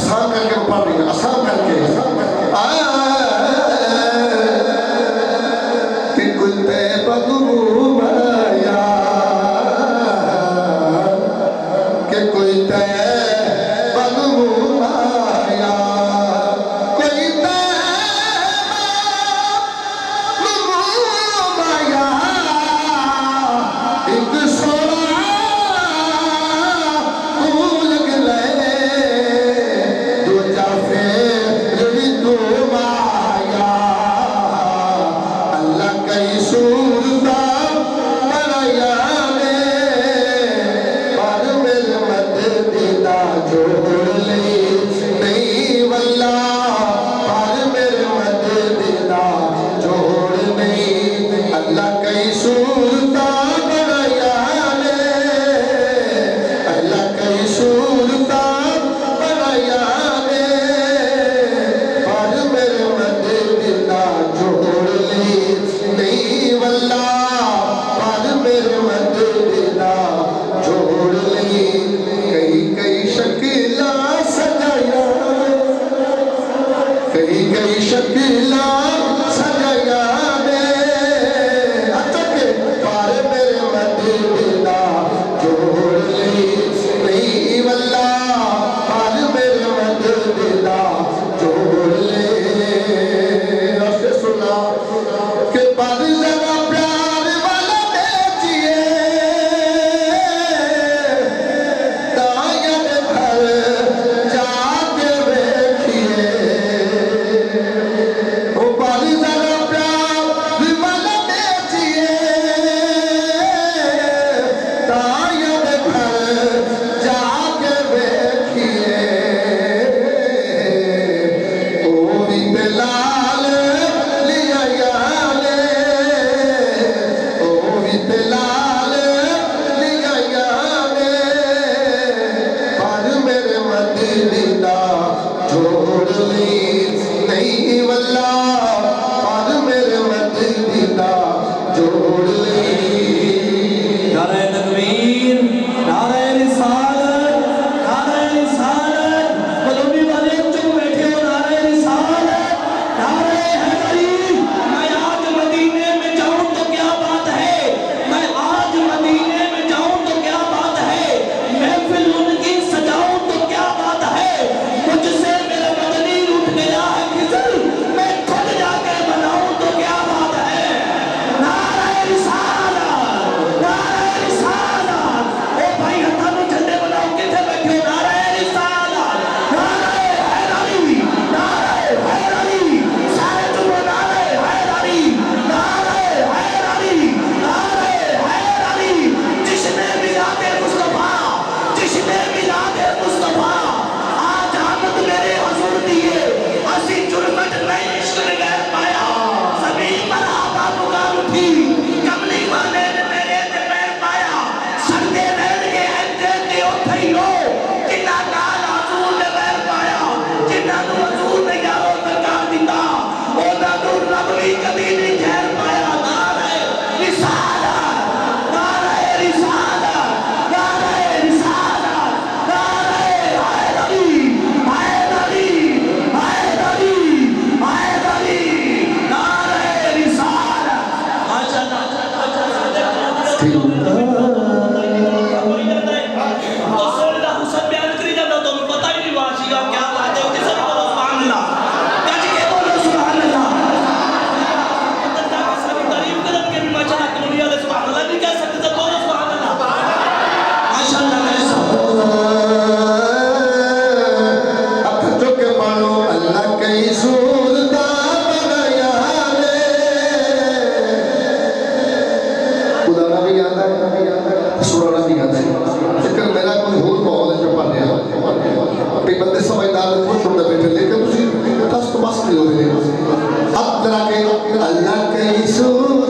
आसान करके पढ़ रही है, आसान करके कुलते बदू माया के कुलते बदू माया कोई माया एक सोना फूल गले दो जाफे रही तो माया अल्लाह कई सूरता बनाया ने पर मेरे मददीदा जोड़ ले नहीं वल्ला पर मेरे मददीदा जोड़ नहीं अल्लाह कई सूरता बनाया ने अल्लाह कई सूरता बनाया ने पर मेरे मददीदा जोड़ ले नहीं वल्ला पर मेरे मददीदा जोड़ ले कई कई शकीला सजाया कई कई शकीला सजाया ने अटके पर मेरे मददीदा जोड़ ले नहीं वल्ला पर मेरे मददीदा जोड़ ले ऐसे सुना के बाद जरा प्यार वाला बेचिए तायद घर जाके बैठिए ओ बाद जरा प्यार वाला बेचिए तायद घर जाके बैठिए ओ भी बिलाल लिया याले ओ भी बिलाल लिया याले पर मेरे मदीना जोड़ ली नहीं वल्ला पर मेरे मदीना जोड़ ली नारे तकबीर, नारे रिसालत, नारे रिसालत। कलोनी वाले चुप बैठे हो, नारे रिसालत, नारे हैदरी। मैं आज मदीने में जाऊं तो क्या बात है, मैं आज मदीने में जाऊं तो क्या बात है, महफिल उनकी सजाऊं तो क्या बात है। मुझसे मेरा बदनी उठ गया है खिजल, मैं खुद जाके बनाऊं तो क्या बात है। नारे रिसालत, नारे रिसालत। ओ भाई हथा में झंडे बनाओ, किथे बैठे हो। नारे रिसालत, नारे हैदरी, नारे हैदरी। सारे चुप, नारे हैदरी, नारे हैदरी, नारे हैदरी। जिसने मिलादे मुस्तफा, जिसने मिलादे मुस्तफा आज आमद मेरे हुजूर दिए, असी जुर्मत नहीं इश्क में गैर पाया। सभी मरहबा पुकार उठी, कमली वाले ने मेरे ते पैर पाया। सरदे रहन के ऐते ते उठे ही लो, जिन्ना नाल हुजूर ने पैर पाया। जिन्ना नू हुजूर ने यारो सरकार दिता, ओदा नू रब भी कभी नहीं खैर पाया। नारे रिसालत, नारे रिसालत, नारे रिसालत, नारे हैदरी, हैदरी, हैदरी, हैदरी, नारे रिसालत। माशाअल्लाह, हथ चुक मानो अल्लाह कई सूरता बनाया ने खुदा भी याद है सुराना भी याद है लेकिन मेरा कोई होर माहौल है जो पढ़ रहा कई बंदे समझदार खुद सुनते बैठे लेकिन तुसी बस तो बस नहीं हो रहे अब जरा के अल्लाह कई सूरता